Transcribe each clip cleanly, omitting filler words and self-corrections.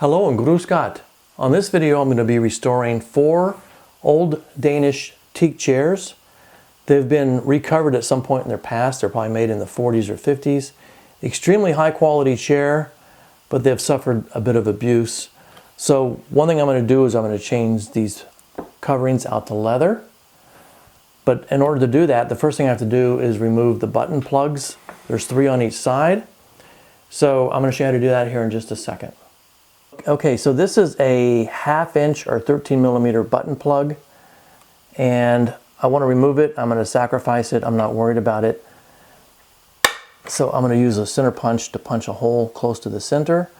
Hello and grüß Gott. On this video I'm going to be restoring 4 old Danish teak chairs. They've been recovered at some point in their past. They're probably made in the 40s or 50s. Extremely high quality chair, but they've suffered a bit of abuse. So one thing I'm going to do is I'm going to change these coverings out to leather. But in order to do that, the first thing I have to do is remove the button plugs. There's 3 on each side. So I'm going to show you how to do that here in just a second. Okay, so this is a 1/2 inch or 13 millimeter button plug, and I want to remove it. I'm going to sacrifice it. I'm not worried about it. So I'm going to use a center punch to punch a hole close to the center.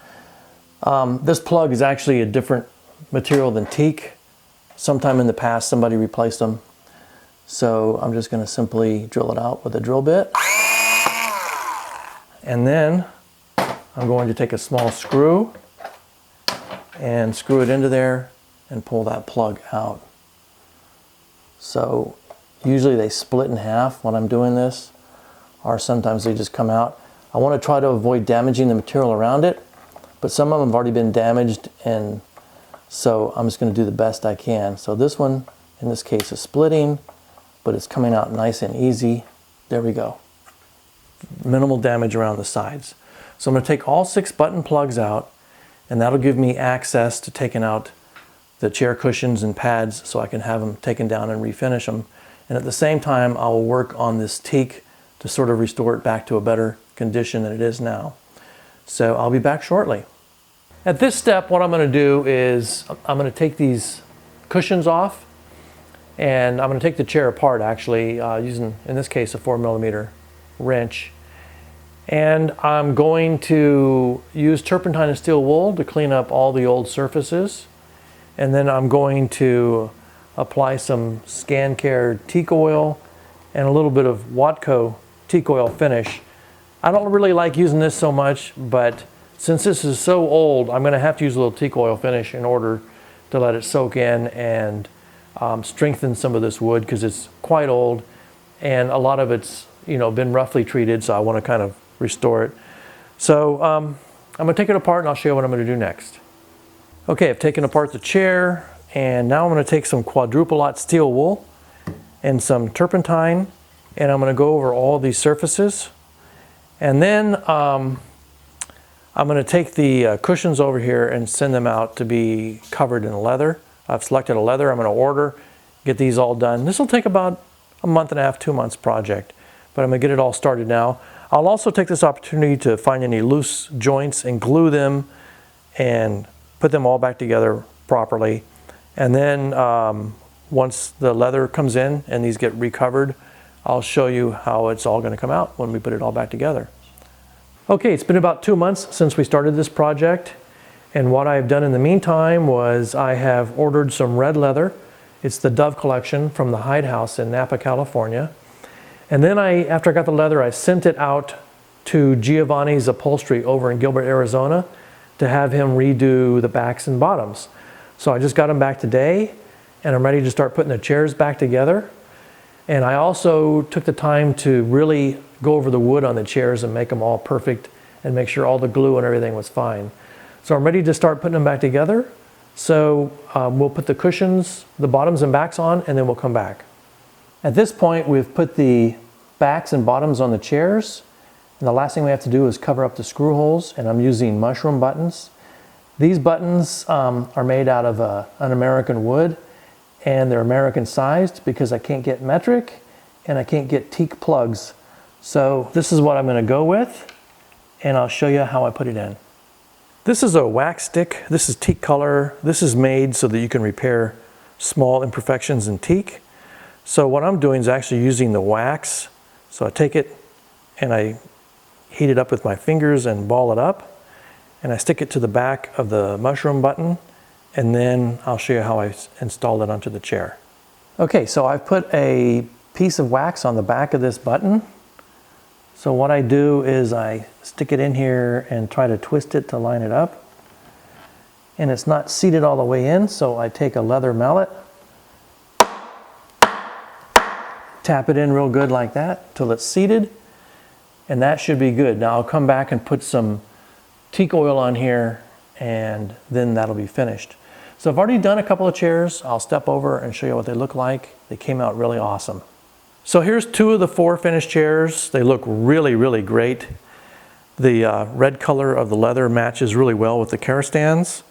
This plug is actually a different material than teak. Sometime in the past somebody replaced them. So I'm just going to simply drill it out with a drill bit. And then I'm going to take a small screw and screw it into there and pull that plug out. So usually they split in half when I'm doing this, or sometimes they just come out. I want to try to avoid damaging the material around it, but some of them have already been damaged, and so I'm just going to do the best I can. So this one in this case is splitting, but it's coming out nice and easy. There we go. Minimal damage around the sides. So I'm going to take all 6 button plugs out, and that'll give me access to taking out the chair cushions and pads so I can have them taken down and refinish them. And at the same time, I will work on this teak to sort of restore it back to a better condition than it is now. So I'll be back shortly. At this step, what I'm going to do is I'm going to take these cushions off, and I'm going to take the chair apart actually, using, in this case, a 4 millimeter wrench. And I'm going to use turpentine and steel wool to clean up all the old surfaces. And then I'm going to apply some Scan Care teak oil and a little bit of Watco teak oil finish. I don't really like using this so much, but since this is so old, I'm going to have to use a little teak oil finish in order to let it soak in and strengthen some of this wood, because it's quite old and a lot of it's been roughly treated, so I want to kind of restore it. So I'm going to take it apart and I'll show you what I'm going to do next. Okay, I've taken apart the chair, and now I'm going to take some quadruple aught steel wool and some turpentine, and I'm going to go over all these surfaces. And then I'm going to take the cushions over here and send them out to be covered in leather. I've selected a leather. I'm going to order, get these all done. This will take about a month and a half, 2 months project, but I'm going to get it all started now. I'll also take this opportunity to find any loose joints and glue them and put them all back together properly. And then once the leather comes in and these get recovered, I'll show you how it's all going to come out when we put it all back together. Okay, it's been about 2 months since we started this project, and what I've done in the meantime was I have ordered some red leather. It's the Dove collection from the Hide House in Napa, California. And then after I got the leather, I sent it out to Giovanni's Upholstery over in Gilbert, Arizona, to have him redo the backs and bottoms. So I just got them back today, and I'm ready to start putting the chairs back together. And I also took the time to really go over the wood on the chairs and make them all perfect and make sure all the glue and everything was fine. So I'm ready to start putting them back together. So we'll put the cushions, the bottoms and backs on, and then we'll come back. At this point, we've put the backs and bottoms on the chairs, and the last thing we have to do is cover up the screw holes, and I'm using mushroom buttons. These buttons are made out of an American wood, and they're American sized because I can't get metric and I can't get teak plugs. So this is what I'm going to go with, and I'll show you how I put it in. This is a wax stick. This is teak color. This is made so that you can repair small imperfections in teak. So what I'm doing is actually using the wax. So I take it and I heat it up with my fingers and ball it up, and I stick it to the back of the mushroom button, and then I'll show you how I installed it onto the chair. Okay, so I've put a piece of wax on the back of this button. So what I do is I stick it in here and try to twist it to line it up. And it's not seated all the way in, so I take a leather mallet, tap it in real good like that till it's seated, and that should be good. Now I'll come back and put some teak oil on here and then that'll be finished. So I've already done a couple of chairs. I'll step over and show you what they look like. They came out really awesome. So here's 2 of the 4 finished chairs. They look really, really great. The red color of the leather matches really well with the Karastans.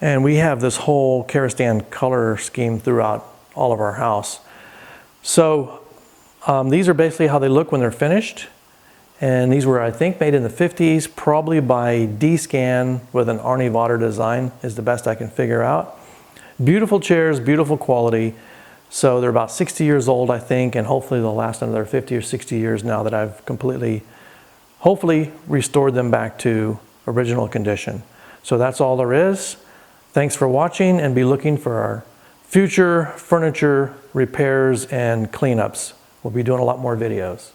And we have this whole Karastan color scheme throughout all of our house. So these are basically how they look when they're finished. And these were, I think, made in the 50s, probably by D-Scan with an Arnie Vodder design is the best I can figure out. Beautiful chairs, beautiful quality. So they're about 60 years old, I think, and hopefully they'll last another 50 or 60 years now that I've completely, hopefully, restored them back to original condition. So that's all there is. Thanks for watching, and be looking for our future furniture repairs and cleanups. We'll be doing a lot more videos.